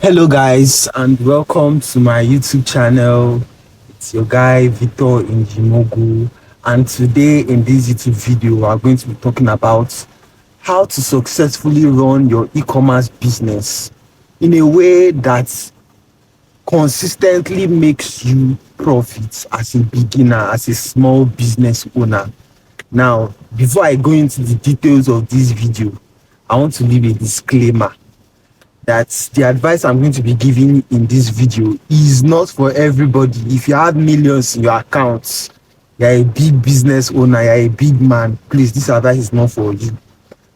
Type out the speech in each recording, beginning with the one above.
Hello, guys, and welcome to my YouTube channel. It's your guy Victor in Jimogu, and today in this YouTube video, we are going to be talking about how to successfully run your e-commerce business in a way that consistently makes you profit as a beginner, as a small business owner. Now, before I go into the details of this video, I want to leave a disclaimer that the advice I'm going to be giving in this video is not for everybody. If you have millions in your accounts, you're a big business owner, you're a big man, please, this advice is not for you.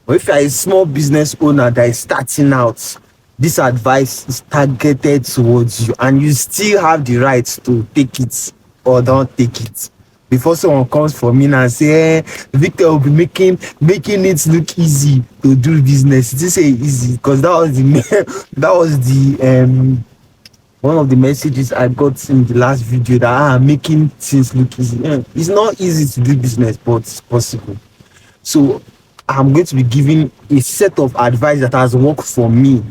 But if you're a small business owner that is starting out, this advice is targeted towards you, and you still have the right to take it or don't take it. Before someone comes for me and say, Victor will be making it look easy to do business. This say easy because that was the that was the one of the messages I got in the last video, that making things look easy. It's not easy to do business, but it's possible. So I'm going to be giving a set of advice that has worked for me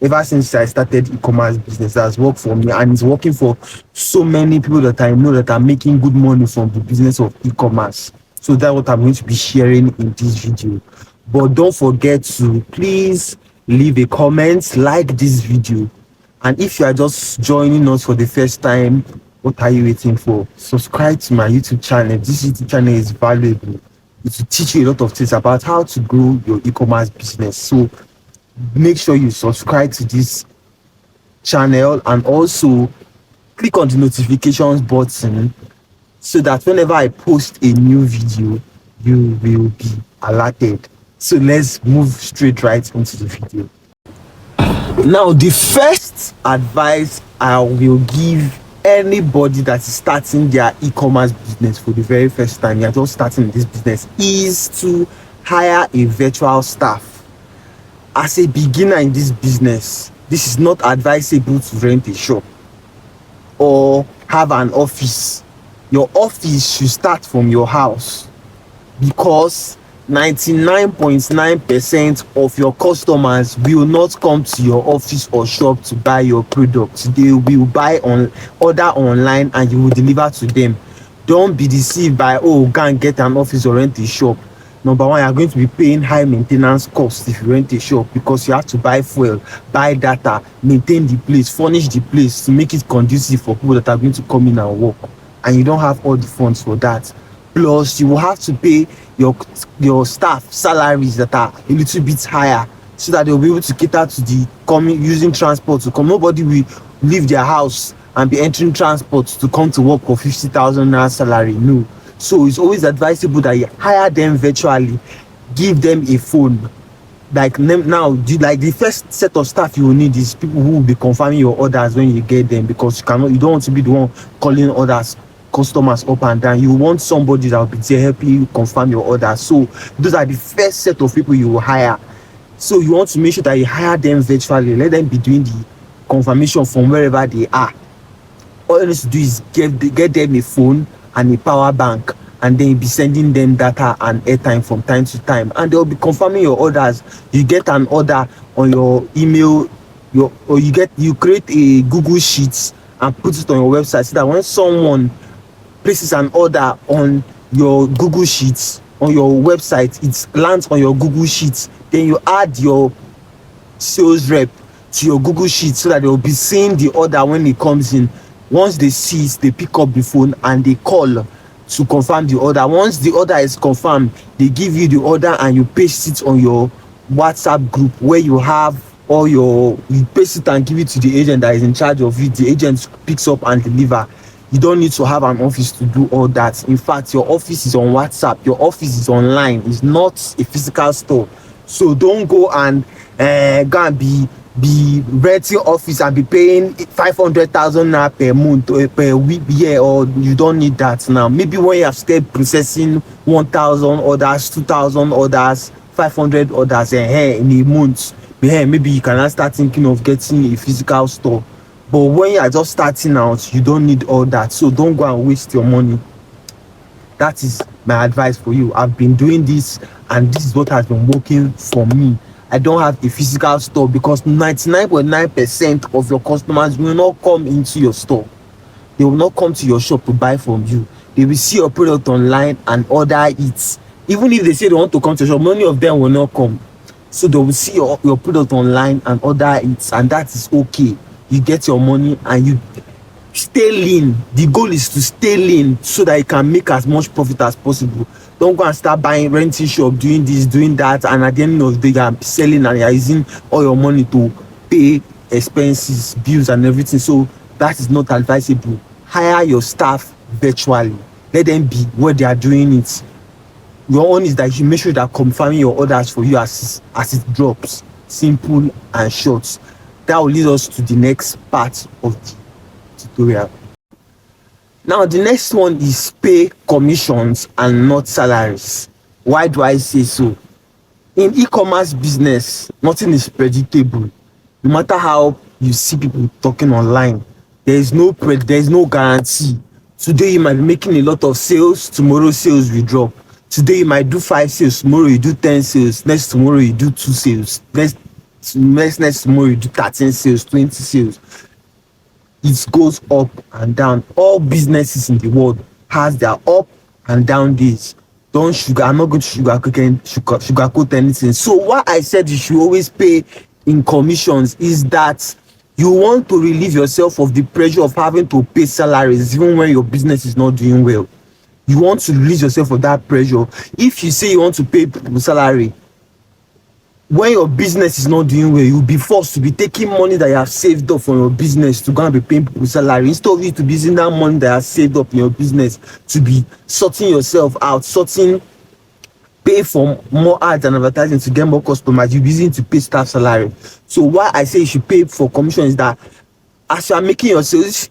ever since I started e-commerce business. That has worked for me, and it's working for so many people that I know that are making good money from the business of e-commerce. So that's what I'm going to be sharing in this video. But don't forget to please leave a comment, like this video, and if you are just joining us for the first time, what are you waiting for? Subscribe to my YouTube channel. This YouTube channel is valuable. It will teach you a lot of things about how to grow your e-commerce business. So make sure you subscribe to this channel, and also click on the notifications button so that whenever I post a new video, you will be alerted. So let's move straight right into the video. Now, the first advice I will give anybody that is starting their e-commerce business for the very first time, you're just starting this business, is to hire a virtual staff. As a beginner in this business, this is not advisable to rent a shop or have an office. Your office should start from your house, because 99.9% of your customers will not come to your office or shop to buy your products. They will order online, and you will deliver to them. Don't be deceived by, go and get an office or rent a shop. Number one, you are going to be paying high maintenance costs if you rent a shop, because you have to buy fuel, buy data, maintain the place, furnish the place to make it conducive for people that are going to come in and work, and you don't have all the funds for that. Plus, you will have to pay your staff salaries that are a little bit higher, so that they'll be able to cater to the using transport to come. Nobody will leave their house and be entering transport to come to work for 50,000 naira salary. No. So it's always advisable that you hire them virtually, give them a phone. Like now, the first set of staff you will need is people who will be confirming your orders when you get them, because you don't want to be the one calling customers up and down. You want somebody that will be there helping you confirm your orders. So those are the first set of people you will hire. So you want to make sure that you hire them virtually. Let them be doing the confirmation from wherever they are. All you need to do is get them a phone and a power bank, and then you'll be sending them data and airtime from time to time, and they'll be confirming your orders. You get an order on your email, you create a Google Sheets and put it on your website, so that when someone places an order on your Google Sheets on your website, it lands on your Google Sheets. Then you add your sales rep to your Google Sheets, so that they'll be seeing the order when it comes in. Once they see it, they pick up the phone and they call to confirm the order. Once the order is confirmed, they give you the order and you paste it on your WhatsApp group, where you have you paste it and give it to the agent that is in charge of it. The agent picks up and deliver. You don't need to have an office to do all that. In fact, your office is on WhatsApp. Your office is online. It's not a physical store. So don't go and be renting office and be paying 500,000 naira per month or per week, or you don't need that now. Maybe when you have started processing 1,000 orders, 2,000 orders, 500 orders in a month, maybe you can start thinking of getting a physical store. But when you are just starting out, you don't need all that. So don't go and waste your money. That is my advice for you. I've been doing this, and this is what has been working for me. I don't have a physical store, because 99.9% of your customers will not come into your store. They will not come to your shop to buy from you. They will see your product online and order it. Even if they say they want to come to your shop, many of them will not come. So they will see your product online and order it, and that is okay. You get your money and you stay lean. The goal is to stay lean so that you can make as much profit as possible. Don't go and start buying, renting shop, doing this, doing that, and at the end of the day you are selling and you are using all your money to pay expenses, bills and everything. So that is not advisable. Hire your staff virtually. Let them be where they are doing it. Your own is that you make sure that confirming your orders for you as it drops. Simple and short. That will lead us to the next part of the tutorial. Now the next one is pay commissions and not salaries. Why do I say so? In e-commerce business, nothing is predictable. No matter how you see people talking online, there is no guarantee. Today you might be making a lot of sales, tomorrow sales will drop. Today you might do 5 sales, tomorrow you do 10 sales, next tomorrow you do 2 sales, next tomorrow you do 13 sales, 20 sales. It goes up and down. All businesses in the world has their up and down days. I'm not going to sugarcoat anything. So what I said you should always pay in commissions is that you want to relieve yourself of the pressure of having to pay salaries even when your business is not doing well. You want to release yourself of that pressure. If you say you want to pay people salary, when your business is not doing well, you'll be forced to be taking money that you have saved up from your business to go and be paying people salary, instead of you to be using that money that you have saved up in your business to be sorting yourself out, pay for more ads and advertising to get more customers. You'll be using to pay staff salary. So why I say you should pay for commission is that as you are making your sales,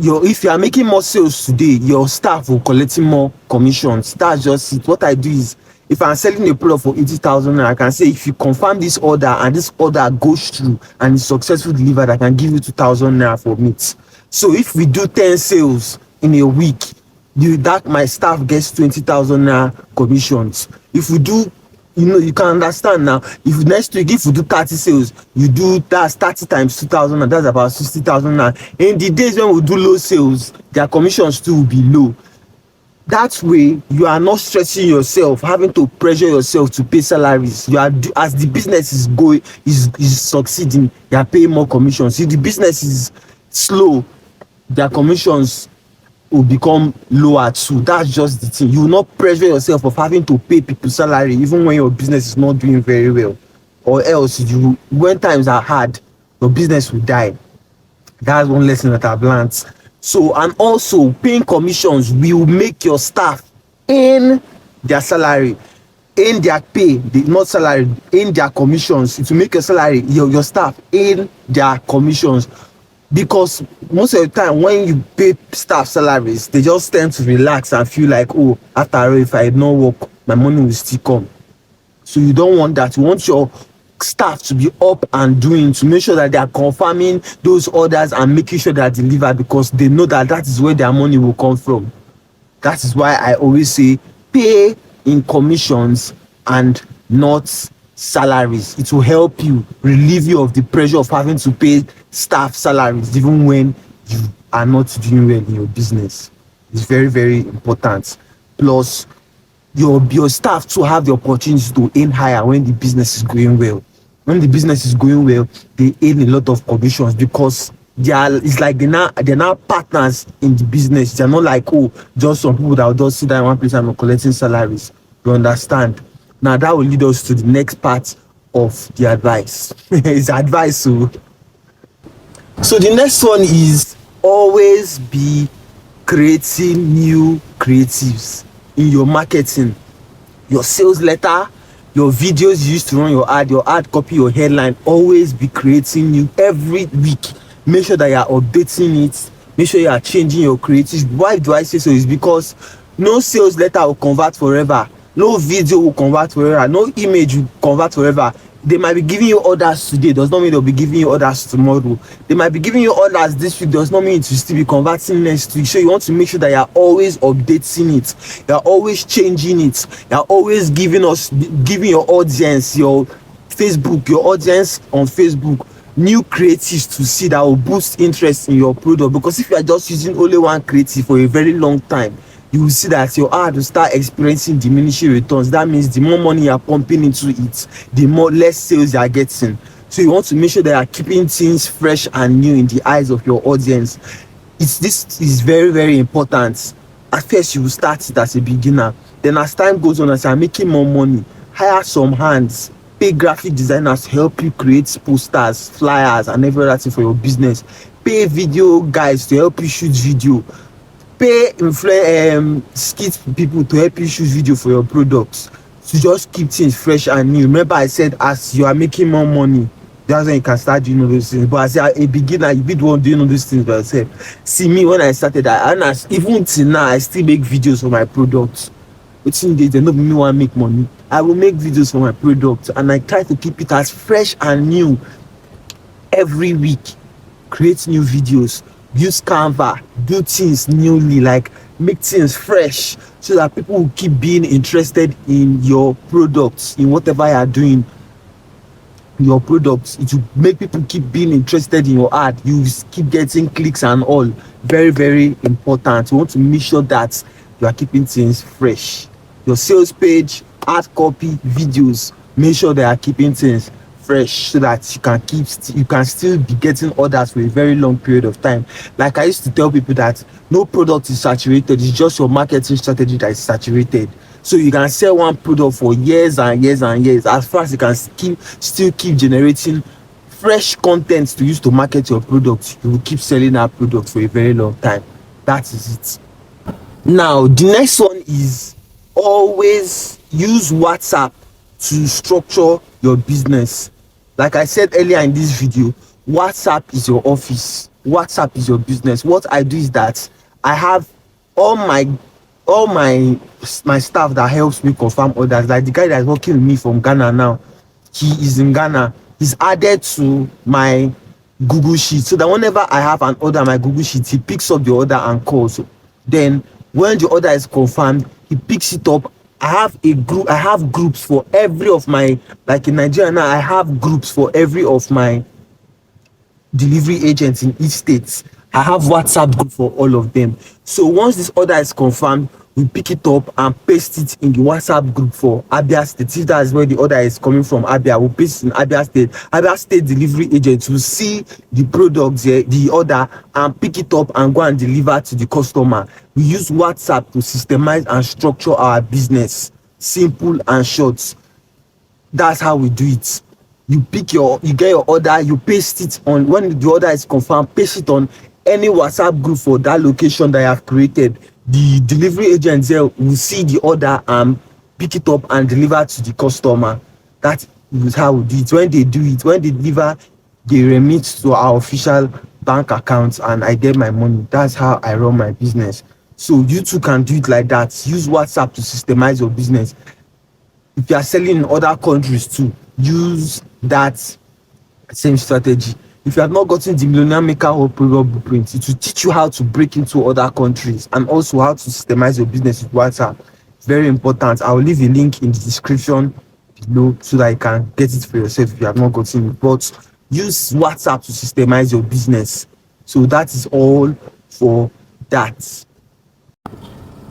if you are making more sales today, your staff will collecting more commissions. That's just it. What I do is, if I'm selling a product for 80,000, I can say if you confirm this order and this order goes through and is successfully delivered, I can give you 2,000 naira for it. So if we do 10 sales in a week, my staff gets 20,000 naira commissions. If we do, you can understand now. If next week, if we do 30 sales, that's 30 times 2,000, and that's about 60,000 naira. In the days when we do low sales, their commissions too will be low. That way, you are not stressing yourself, having to pressure yourself to pay salaries. As the business is succeeding, you are paying more commissions. If the business is slow, their commissions will become lower too. That's just the thing. You will not pressure yourself of having to pay people salary even when your business is not doing very well, or else when times are hard, your business will die. That's one lesson that I've learned. So, and also paying commissions will make your staff in their salary, in their pay, not salary, in their commissions. It will make your salary, your staff in their commissions. Because most of the time when you pay staff salaries, they just tend to relax and feel like, oh, after all, if I don't work, my money will still come. So you don't want that. You want your staff to be up and doing, to make sure that they are confirming those orders and making sure they are delivered, because they know that is where their money will come from. That is why I always say pay in commissions and not salaries. It will help you relieve you of the pressure of having to pay staff salaries even when you are not doing well in your business. It's very, very important. Plus, your staff to have the opportunity to earn higher when the business is going well. When the business is going well, they earn a lot of commissions, because it's like they're now partners in the business. They're not like, oh, just some people that will just sit down in one place and are collecting salaries. You understand? Now that will lead us to the next part of the advice. It's advice. So the next one is always be creating new creatives in your marketing, your sales letter, your videos you used to run your ad copy, your headline. Always be creating new every week. Make sure that you are updating it. Make sure you are changing your creatives. Why do I say so? Is because no sales letter will convert forever. No video will convert forever. No image will convert forever. They might be giving you orders today, does not mean they'll be giving you orders tomorrow. They might be giving you orders this week, does not mean it will still be converting next week. So you want to make sure that you're always updating it, you're always changing it, you're always giving your audience, your Facebook, your audience on Facebook, new creatives to see that will boost interest in your product. Because if you are just using only one creative for a very long time, you will see that your ad will start experiencing diminishing returns. That means the more money you are pumping into it, the more less sales you are getting. So you want to make sure that you are keeping things fresh and new in the eyes of your audience. This is very, very important. At first you will start it as a beginner, then as time goes on, as you are making more money, hire some hands, pay graphic designers to help you create posters, flyers and every other thing for your business, pay video guys to help you shoot video, pay skit people to help you shoot video for your products, to just keep things fresh and new. Remember I said as you are making more money, that's when you can start doing all those things. But as a beginner, you be the one doing all those things by yourself. See me when I started, even till now I still make videos for my products. Wetin dey there no be me wan make money, I will make videos for my product and I try to keep it as fresh and new every week. Create new videos, use Canva, do things newly, like make things fresh so that people will keep being interested in your products, in whatever you are doing, your products. It will make people keep being interested in your ad. You keep getting clicks and all. Very, very important. You want to make sure that you are keeping things fresh. Your sales page, ad copy, videos, make sure they are keeping things fresh so that you can still be getting orders for a very long period of time. Like I used to tell people that no product is saturated, it's just your marketing strategy that is saturated. So you can sell one product for years and years and years, as far as you can still keep generating fresh content to use to market your product. You will keep selling that product for a very long time. That is it. Now the next one is always use WhatsApp to structure your business. Like I said earlier in this video, WhatsApp is your office, WhatsApp is your business. What I do is that I have all my staff that helps me confirm orders. Like the guy that is working with me from Ghana now, he is in Ghana, he's added to my Google Sheet, so that whenever I have an order on my Google Sheet, he picks up the order and calls. Then when the order is confirmed, he picks it up. I have groups for every of my, like in Nigeria now, I have groups for every of my delivery agents in each state. I have WhatsApp group for all of them. So once this order is confirmed, we pick it up and paste it in the WhatsApp group for Abia State. If that is where the order is coming from, Abia, we'll paste it in Abia State. Abia State delivery agents will see the products, the order, and pick it up and go and deliver to the customer. We use WhatsApp to systemize and structure our business. Simple and short. That's how we do it. You get your order, you paste it on, when the order is confirmed, paste it on any WhatsApp group for that location that you have created. The delivery agent there will see the order and pick it up and deliver to the customer. That is how we do it. When they deliver, they remit to our official bank accounts and I get my money. That's how I run my business. So you too can do it like that. Use WhatsApp to systemize your business. If you are selling in other countries too, use that same strategy. If you have not gotten the Millionaire Maker or Product Blueprint, it will teach you how to break into other countries and also how to systemize your business with WhatsApp. Very important. I will leave a link in the description below so that you can get it for yourself if you have not gotten it. But use WhatsApp to systemize your business. So that is all for that.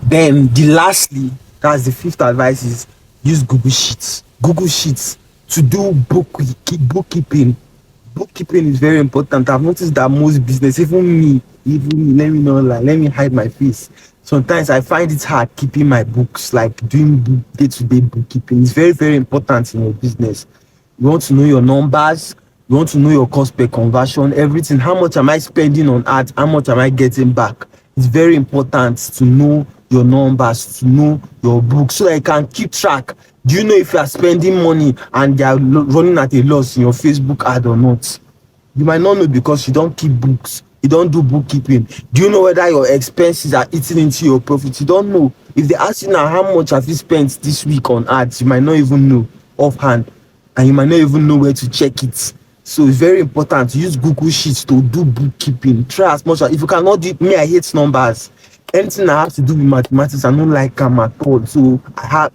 Then lastly, that's the fifth advice, is use Google Sheets. Google Sheets to do bookkeeping. Bookkeeping is very important. I've noticed that most business, even me, let me not lie, let me hide my face. Sometimes I find it hard keeping my books, like doing day-to-day bookkeeping. It's very, very important in your business. You want to know your numbers, you want to know your cost per conversion, everything. How much am I spending on ads? How much am I getting back? It's very important to know your numbers, to know your books, so that you can keep track. Do you know if you are spending money and they are running at a loss in your Facebook ad or not? You might not know because you don't keep books. You don't do bookkeeping. Do you know whether your expenses are eating into your profit? You don't know. If they ask you now, how much have you spent this week on ads? You might not even know offhand. and you might not even know where to check it. So it's very important to use Google Sheets to do bookkeeping. Try as much as, if you cannot do me, I hate numbers. Anything that has to do with mathematics, I don't like them at all. So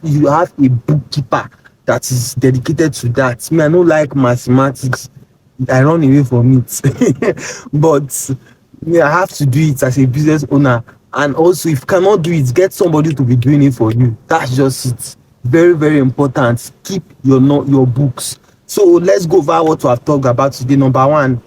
you have a bookkeeper that is dedicated to that. Me, I don't like mathematics. I run away from it. But yeah, I have to do it as a business owner. And also, if you cannot do it, get somebody to be doing it for you. That's just it. Very, very important. Keep your books. So let's go over what we have talked about today. Number one,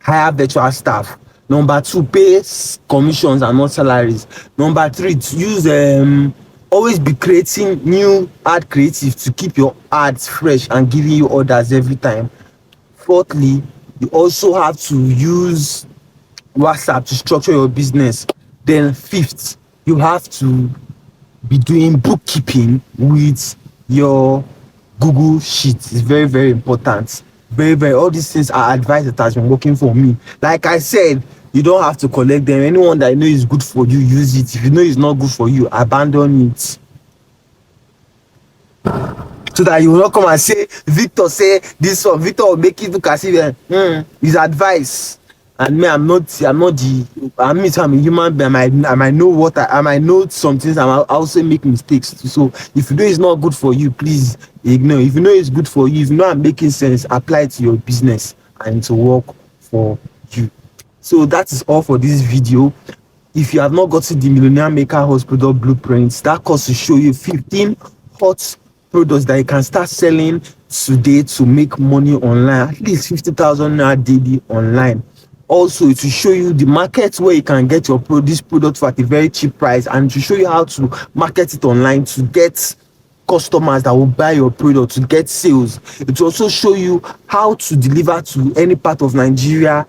hire virtual staff. Number two, pay commissions and not salaries. Number three, to use always be creating new ad creative to keep your ads fresh and giving you orders every time. Fourthly, you also have to use WhatsApp to structure your business. Then fifth, you have to be doing bookkeeping with your Google Sheets. It's very, very important. Very, very, all these things are advice that has been working for me. Like I said, you don't have to collect them. Anyone that you know is good for you, use it. If you know it's not good for you, abandon it. So that you will not come and say Victor say this one. Victor will make it look as if his advice. And me, I'm not the, I'm a human being. I might know I might know some things. I might also make mistakes too. So if you know it's not good for you, please ignore. If you know it's good for you, if you know I'm making sense, apply it to your business and to work for you. So that is all for this video. If you have not gotten the Millionaire Maker Horse Product Blueprints, that course will show you 15 hot products that you can start selling today to make money online, at least 50,000 naira daily online. Also, it will show you the market where you can get this product for at a very cheap price, and to show you how to market it online to get customers that will buy your product, to get sales. It will also show you how to deliver to any part of Nigeria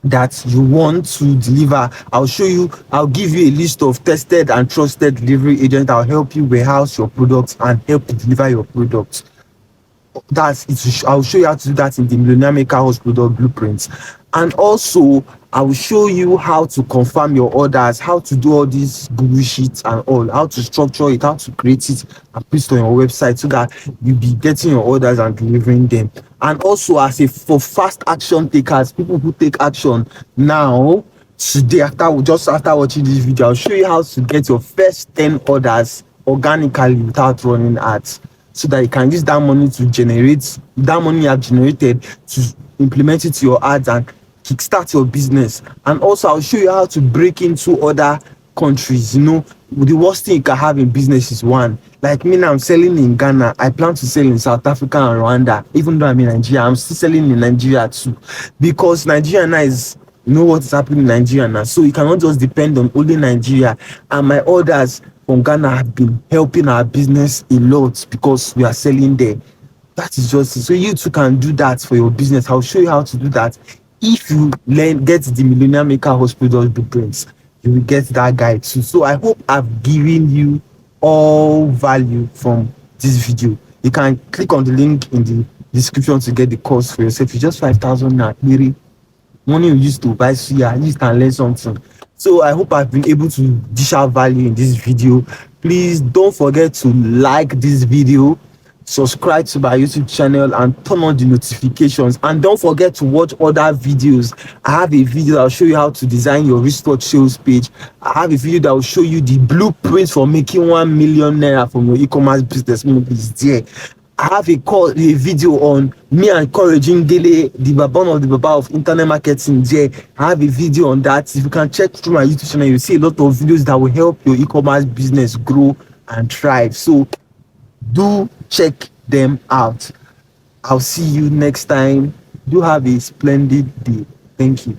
that you want to deliver. I'll give you a list of tested and trusted delivery agents that will help you warehouse your products and help you deliver your products. I'll show you how to do that in the Millionaire Maker Horse Product Blueprints. And also, I will show you how to confirm your orders, how to do all these Google Sheets and all, how to structure it, how to create it and put it on your website so that you'll be getting your orders and delivering them. And also, for fast action takers, people who take action now, today, just after watching this video, I'll show you how to get your first 10 orders organically without running ads, so that you can use that money to generate that money you have generated to implement it to your ads and kickstart your business. And also, I'll show you how to break into other countries. The worst thing you can have in business is one. Like me now, I'm selling in Ghana. I plan to sell in South Africa and Rwanda. Even though I'm in Nigeria, I'm still selling in Nigeria too, because Nigeria now is, what is happening in Nigeria now. So you cannot just depend on only Nigeria. And my orders from Ghana have been helping our business a lot because we are selling there. That is just it. So you too can do that for your business. I'll show you how to do that. If you get the Millionaire Maker Horse Product Blueprints, you will get that guide too. So I hope I've given you all value from this video. You can click on the link in the description to get the course for yourself. It's just 5,000 naira. Money you used to buy suya, at least can learn something. So I hope I've been able to dish out value in this video. Please don't forget to like this video, subscribe to my YouTube channel, and turn on the notifications. And don't forget to watch other videos. I have a video that will show you how to design your restored sales page. I have a video that will show you the blueprint for making 1 million naira from your e-commerce business. Is there. I have a video on me encouraging daily the backbone of the baba of internet marketing there. I have a video on that. If you can check through my YouTube channel, you'll see a lot of videos that will help your e-commerce business grow and thrive. So do check them out. I'll see you next time. Do have a splendid day. Thank you.